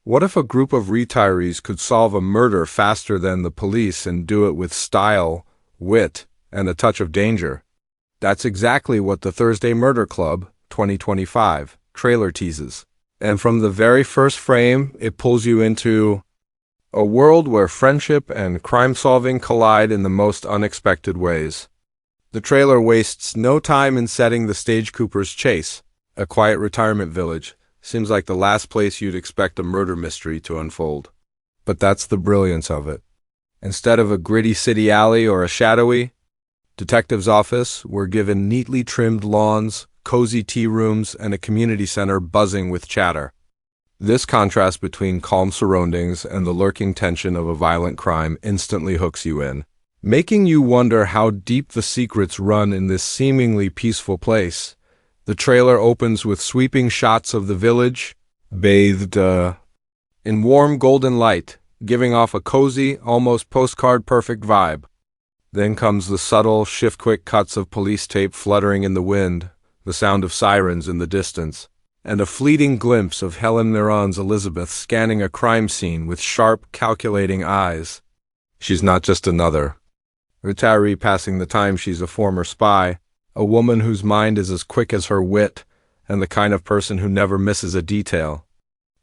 What if a group of retirees could solve a murder faster than the police and do it with style, wit, and a touch of danger? That's exactly what the Thursday Murder Club 2025 trailer teases. And from the very first frame, it pulls you into a world where friendship and crime-solving collide in the most unexpected ways. The trailer wastes no time in setting the stage Cooper's chase, a quiet retirement village. Seems like the last place you'd expect a murder mystery to unfold. But that's the brilliance of it. Instead of a gritty city alley or a shadowy detective's office, we're given neatly trimmed lawns, cozy tea rooms, and a community center buzzing with chatter. This contrast between calm surroundings and the lurking tension of a violent crime instantly hooks you in, making you wonder how deep the secrets run in this seemingly peaceful place. The trailer opens with sweeping shots of the village, bathed in warm golden light, giving off a cozy, almost postcard-perfect vibe. Then comes the subtle, shift-quick cuts of police tape fluttering in the wind, the sound of sirens in the distance, and a fleeting glimpse of Helen Mirren's Elizabeth scanning a crime scene with sharp, calculating eyes. She's not just another retiree passing the time, she's a former spy, a woman whose mind is as quick as her wit, and the kind of person who never misses a detail.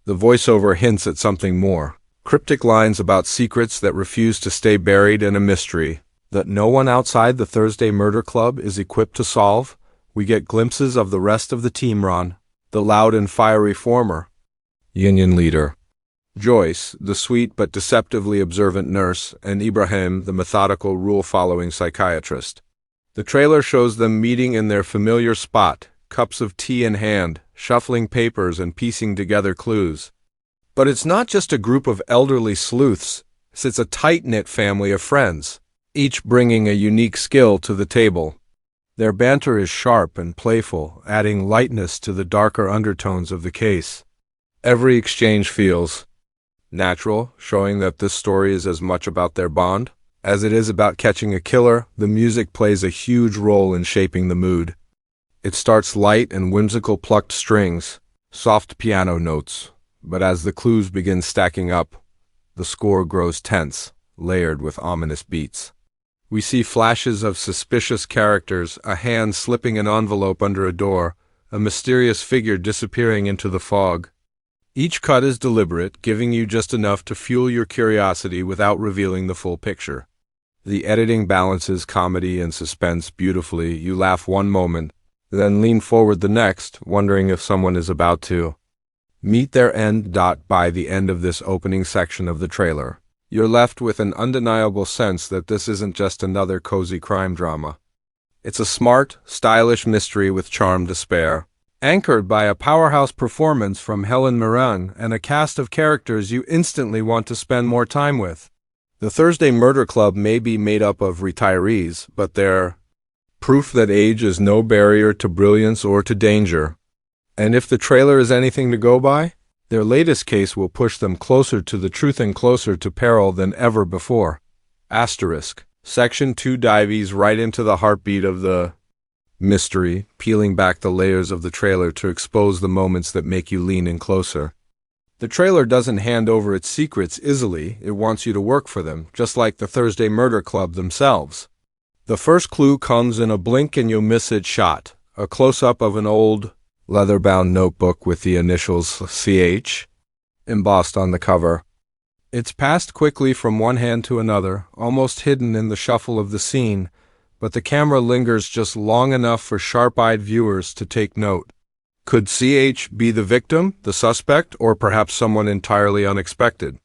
The voiceover hints at something more. Cryptic lines about secrets that refuse to stay buried in a mystery that no one outside the Thursday Murder Club is equipped to solve. We get glimpses of the rest of the team, Ron, the loud and fiery former union leader, Joyce, the sweet but deceptively observant nurse, and Ibrahim, the methodical, rule-following psychiatrist. The trailer shows them meeting in their familiar spot, cups of tea in hand, shuffling papers and piecing together clues. But it's not just a group of elderly sleuths, it's a tight-knit family of friends, each bringing a unique skill to the table. Their banter is sharp and playful, adding lightness to the darker undertones of the case. Every exchange feels natural, showing that this story is as much about their bond as it is about catching a killer. The music plays a huge role in shaping the mood. It starts light and whimsical, plucked strings, soft piano notes, but as the clues begin stacking up, the score grows tense, layered with ominous beats. We see flashes of suspicious characters, a hand slipping an envelope under a door, a mysterious figure disappearing into the fog. Each cut is deliberate, giving you just enough to fuel your curiosity without revealing the full picture. The editing balances comedy and suspense beautifully. You laugh one moment, then lean forward the next, wondering if someone is about to meet their end. By the end of this opening section of the trailer, you're left with an undeniable sense that this isn't just another cozy crime drama. It's a smart, stylish mystery with charm to spare, anchored by a powerhouse performance from Helen Mirren and a cast of characters you instantly want to spend more time with. The Thursday Murder Club may be made up of retirees, but they're proof that age is no barrier to brilliance or to danger. And if the trailer is anything to go by, their latest case will push them closer to the truth and closer to peril than ever before. Asterisk. Section 2 dives right into the heartbeat of the mystery, peeling back the layers of the trailer to expose the moments that make you lean in closer. The trailer doesn't hand over its secrets easily. It wants you to work for them, just like the Thursday Murder Club themselves. The first clue comes in a blink and you'll miss it shot, a close-up of an old, leather-bound notebook with the initials CH embossed on the cover. It's passed quickly from one hand to another, almost hidden in the shuffle of the scene, but the camera lingers just long enough for sharp-eyed viewers to take note. Could CH be the victim, the suspect, or perhaps someone entirely unexpected?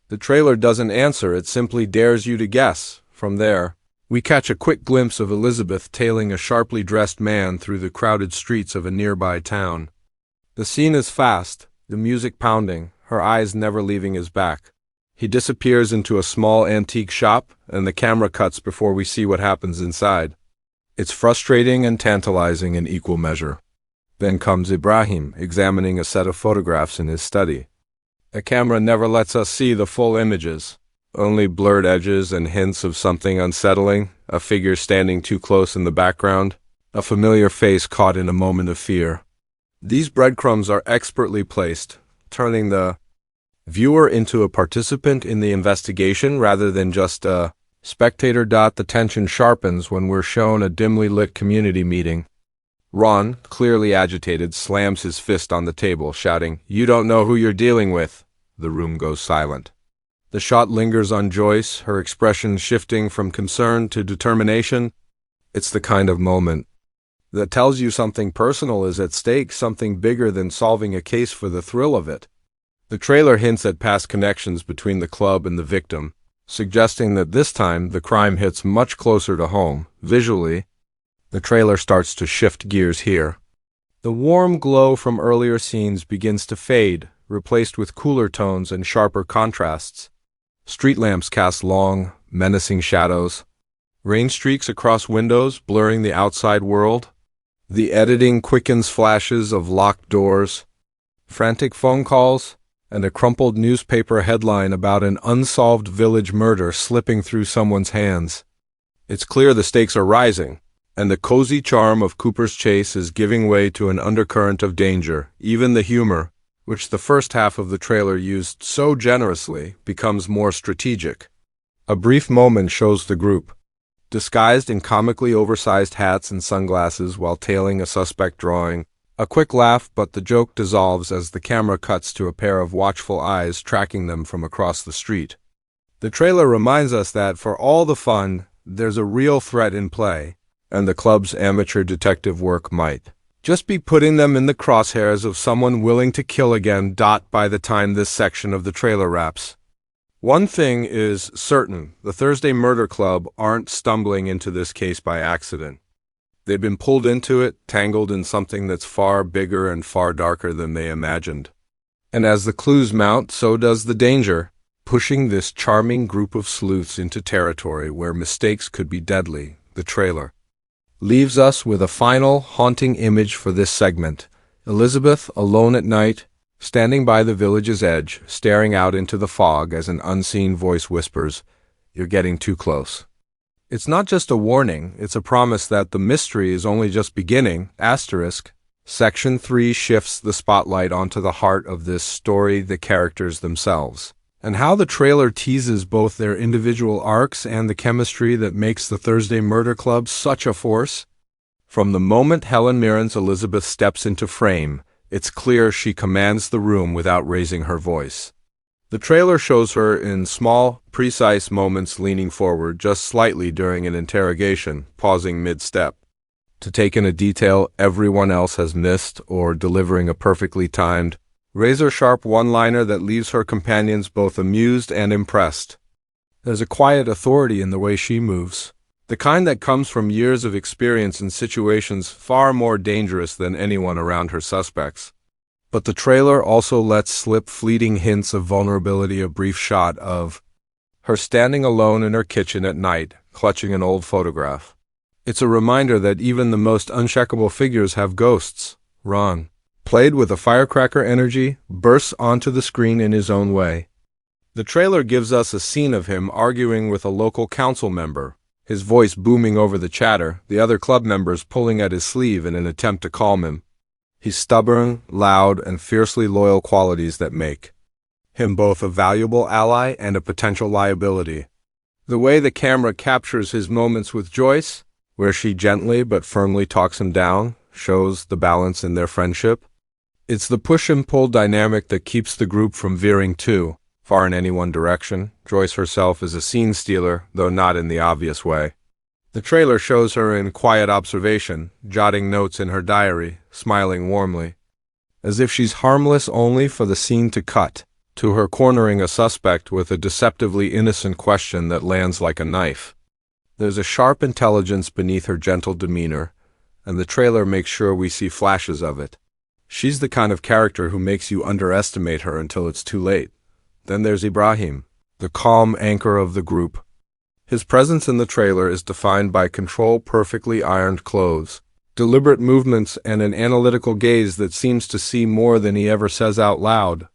The trailer doesn't answer, it simply dares you to guess. From there, we catch a quick glimpse of Elizabeth tailing a sharply dressed man through the crowded streets of a nearby town. The scene is fast, the music pounding, her eyes never leaving his back. He disappears into a small antique shop, and the camera cuts before we see what happens inside. It's frustrating and tantalizing in equal measure. Then comes Ibrahim, examining a set of photographs in his study. The camera never lets us see the full images, only blurred edges and hints of something unsettling, a figure standing too close in the background, a familiar face caught in a moment of fear. These breadcrumbs are expertly placed, turning the viewer into a participant in the investigation rather than just a spectator. The tension sharpens when we're shown a dimly lit community meeting. Ron, clearly agitated, slams his fist on the table, shouting, "You don't know who you're dealing with." The room goes silent. The shot lingers on Joyce, her expression shifting from concern to determination. It's the kind of moment that tells you something personal is at stake, something bigger than solving a case for the thrill of it. The trailer hints at past connections between the club and the victim, suggesting that this time the crime hits much closer to home. Visually, the trailer starts to shift gears here. The warm glow from earlier scenes begins to fade, replaced with cooler tones and sharper contrasts. Street lamps cast long, menacing shadows. Rain streaks across windows, blurring the outside world. The editing quickens flashes of locked doors, frantic phone calls, and a crumpled newspaper headline about an unsolved village murder slipping through someone's hands. It's clear the stakes are rising, and the cozy charm of Cooper's chase is giving way to an undercurrent of danger. Even the humor, which the first half of the trailer used so generously, becomes more strategic. A brief moment shows the group, disguised in comically oversized hats and sunglasses while tailing a suspect drawing. A quick laugh, but the joke dissolves as the camera cuts to a pair of watchful eyes tracking them from across the street. The trailer reminds us that, for all the fun, there's a real threat in play, and the club's amateur detective work might just be putting them in the crosshairs of someone willing to kill again. By the time this section of the trailer wraps, one thing is certain: the Thursday Murder Club aren't stumbling into this case by accident. They've been pulled into it, tangled in something that's far bigger and far darker than they imagined. And as the clues mount, so does the danger, pushing this charming group of sleuths into territory where mistakes could be deadly. The trailer leaves us with a final, haunting image for this segment: Elizabeth, alone at night, standing by the village's edge, staring out into the fog as an unseen voice whispers, "You're getting too close." It's not just a warning, it's a promise that the mystery is only just beginning. Section 3 shifts the spotlight onto the heart of this story, the characters themselves, and how the trailer teases both their individual arcs and the chemistry that makes the Thursday Murder Club such a force. From the moment Helen Mirren's Elizabeth steps into frame, it's clear she commands the room without raising her voice. The trailer shows her in small, precise moments, leaning forward just slightly during an interrogation, pausing mid-step to take in a detail everyone else has missed, or delivering a perfectly timed, razor-sharp one-liner that leaves her companions both amused and impressed. There's a quiet authority in the way she moves, the kind that comes from years of experience in situations far more dangerous than anyone around her suspects. But the trailer also lets slip fleeting hints of vulnerability. A brief shot of her standing alone in her kitchen at night, clutching an old photograph. It's a reminder that even the most unshakable figures have ghosts. Ron, played with a firecracker energy, bursts onto the screen in his own way. The trailer gives us a scene of him arguing with a local council member, his voice booming over the chatter, the other club members pulling at his sleeve in an attempt to calm him. He's stubborn, loud, and fiercely loyal, qualities that make him both a valuable ally and a potential liability. The way the camera captures his moments with Joyce, where she gently but firmly talks him down, shows the balance in their friendship. It's the push and pull dynamic that keeps the group from veering too far in any one direction. Joyce herself is a scene stealer, though not in the obvious way. The trailer shows her in quiet observation, jotting notes in her diary, smiling warmly, as if she's harmless only for the scene to cut to her cornering a suspect with a deceptively innocent question that lands like a knife. There's a sharp intelligence beneath her gentle demeanor, and the trailer makes sure we see flashes of it. She's the kind of character who makes you underestimate her until it's too late. Then there's Ibrahim, the calm anchor of the group. His presence in the trailer is defined by control, perfectly ironed clothes, deliberate movements, and an analytical gaze that seems to see more than he ever says out loud.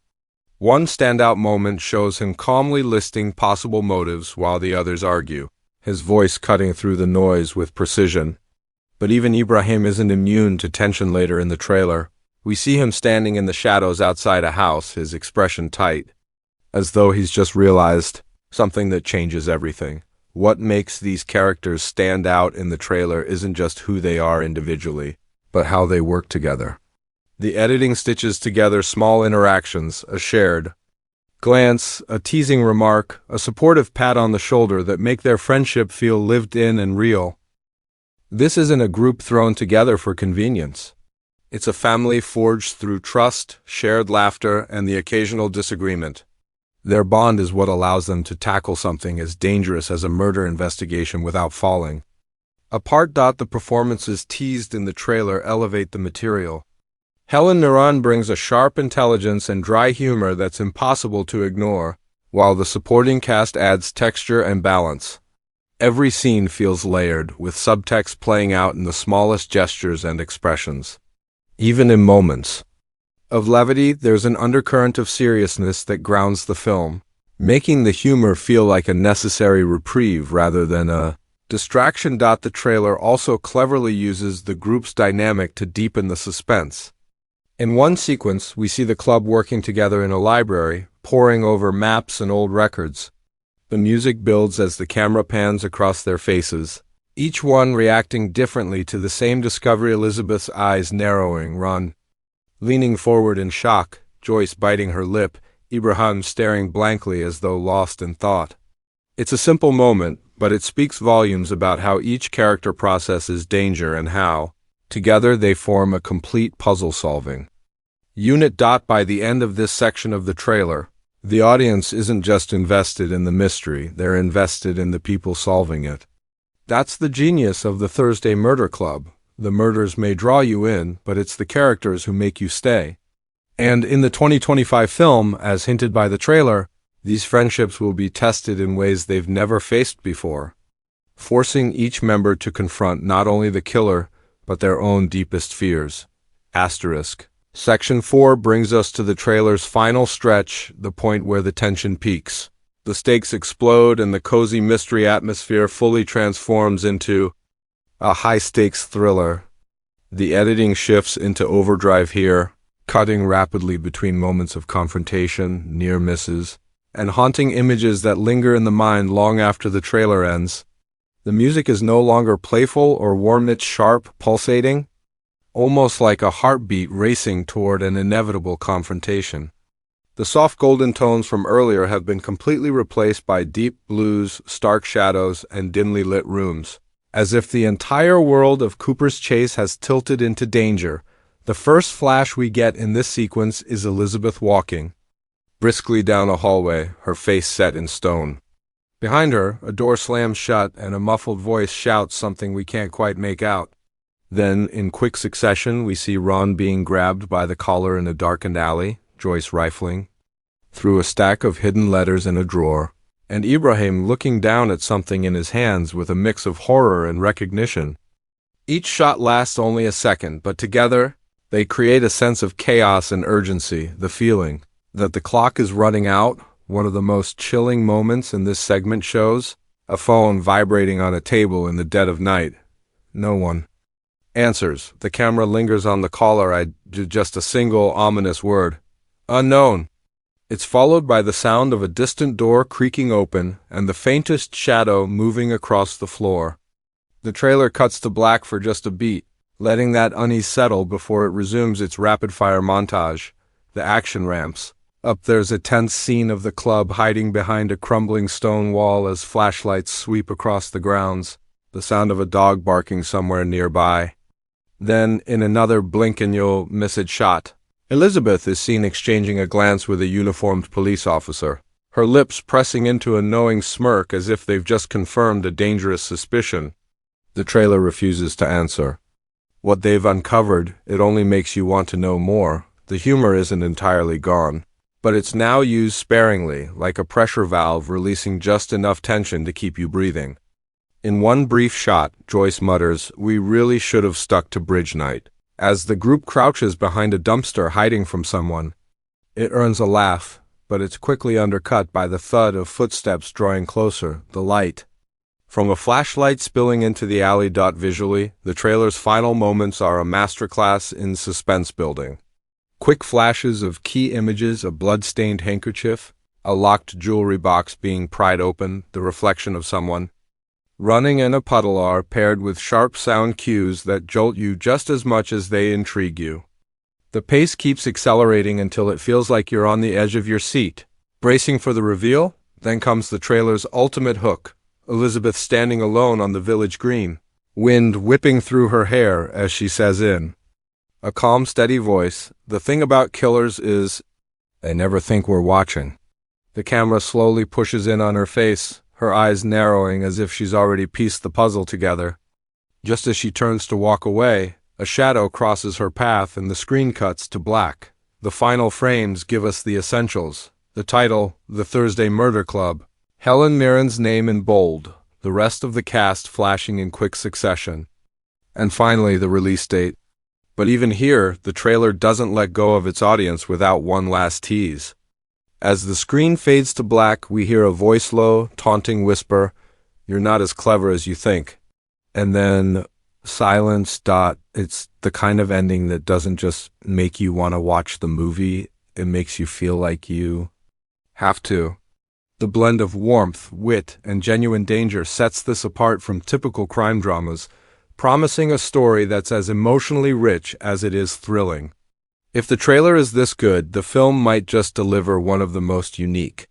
One standout moment shows him calmly listing possible motives while the others argue, his voice cutting through the noise with precision. But even Ibrahim isn't immune to tension. Later in the trailer, we see him standing in the shadows outside a house, his expression tight, as though he's just realized something that changes everything. What makes these characters stand out in the trailer isn't just who they are individually, but how they work together. The editing stitches together small interactions, a shared glance, a teasing remark, a supportive pat on the shoulder that make their friendship feel lived in and real. This isn't a group thrown together for convenience. It's a family forged through trust, shared laughter, and the occasional disagreement. Their bond is what allows them to tackle something as dangerous as a murder investigation without falling apart. The performances teased in the trailer elevate the material. Helen Mirren brings a sharp intelligence and dry humor that's impossible to ignore, while the supporting cast adds texture and balance. Every scene feels layered, with subtext playing out in the smallest gestures and expressions. Even in moments of levity, there's an undercurrent of seriousness that grounds the film, making the humor feel like a necessary reprieve rather than a distraction. The trailer also cleverly uses the group's dynamic to deepen the suspense. In one sequence, we see the club working together in a library, poring over maps and old records. The music builds as the camera pans across their faces, each one reacting differently to the same discovery. Elizabeth's eyes narrowing, Ron leaning forward in shock, Joyce biting her lip, Ibrahim staring blankly as though lost in thought. It's a simple moment, but it speaks volumes about how each character processes danger and how, together, they form a complete puzzle-solving unit. By the end of this section of the trailer, the audience isn't just invested in the mystery, they're invested in the people solving it. That's the genius of the Thursday Murder Club. The murders may draw you in, but it's the characters who make you stay. And in the 2025 film, as hinted by the trailer, these friendships will be tested in ways they've never faced before, forcing each member to confront not only the killer, but their own deepest fears. Asterisk. Section 4 brings us to the trailer's final stretch, the point where the tension peaks. The stakes explode and the cozy mystery atmosphere fully transforms into a high-stakes thriller. The editing shifts into overdrive here, cutting rapidly between moments of confrontation, near misses, and haunting images that linger in the mind long after the trailer ends. The music is no longer playful or warm, it's sharp, pulsating, almost like a heartbeat racing toward an inevitable confrontation. The soft golden tones from earlier have been completely replaced by deep blues, stark shadows, and dimly lit rooms, as if the entire world of Cooper's Chase has tilted into danger. The first flash we get in this sequence is Elizabeth walking briskly down a hallway, her face set in stone. Behind her, a door slams shut and a muffled voice shouts something we can't quite make out. Then, in quick succession, we see Ron being grabbed by the collar in a darkened alley, Joyce rifling through a stack of hidden letters in a drawer, and Ibrahim looking down at something in his hands with a mix of horror and recognition. Each shot lasts only a second, but together, they create a sense of chaos and urgency, the feeling that the clock is running out. One of the most chilling moments in this segment shows a phone vibrating on a table in the dead of night. No one answers. The camera lingers on the caller. Just a single ominous word. Unknown. It's followed by the sound of a distant door creaking open and the faintest shadow moving across the floor. The trailer cuts to black for just a beat, letting that unease settle before it resumes its rapid-fire montage. The action ramps up. There's a tense scene of the club hiding behind a crumbling stone wall as flashlights sweep across the grounds, the sound of a dog barking somewhere nearby. Then, in another blink and you'll miss it shot, Elizabeth is seen exchanging a glance with a uniformed police officer, her lips pressing into a knowing smirk as if they've just confirmed a dangerous suspicion. The trailer refuses to answer what they've uncovered. It only makes you want to know more. The humor isn't entirely gone, but it's now used sparingly, like a pressure valve releasing just enough tension to keep you breathing. In one brief shot, Joyce mutters, "We really should have stuck to bridge night," as the group crouches behind a dumpster hiding from someone. It earns a laugh, but it's quickly undercut by the thud of footsteps drawing closer, the light from a flashlight spilling into the alley. Visually, the trailer's final moments are a masterclass in suspense building. Quick flashes of key images, a blood-stained handkerchief, A locked jewelry box being pried open, the reflection of someone. Running in a puddle are paired with sharp sound cues that jolt you just as much as they intrigue you. The pace keeps accelerating until it feels like you're on the edge of your seat. Bracing for the reveal, then comes the trailer's ultimate hook. Elizabeth standing alone on the village green, wind whipping through her hair as she says in a calm, steady voice, "The thing about killers is, they never think we're watching." The camera slowly pushes in on her face, her eyes narrowing as if she's already pieced the puzzle together. Just as she turns to walk away, a shadow crosses her path and the screen cuts to black. The final frames give us the essentials. The title, The Thursday Murder Club. Helen Mirren's name in bold, the rest of the cast flashing in quick succession. And finally, the release date. But even here, the trailer doesn't let go of its audience without one last tease. As the screen fades to black, we hear a voice-low, taunting whisper, "You're not as clever as you think." And then silence. It's the kind of ending that doesn't just make you want to watch the movie, it makes you feel like you have to. The blend of warmth, wit, and genuine danger sets this apart from typical crime dramas, promising a story that's as emotionally rich as it is thrilling. If the trailer is this good, the film might just deliver one of the most unique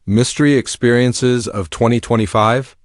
mystery experiences of 2025.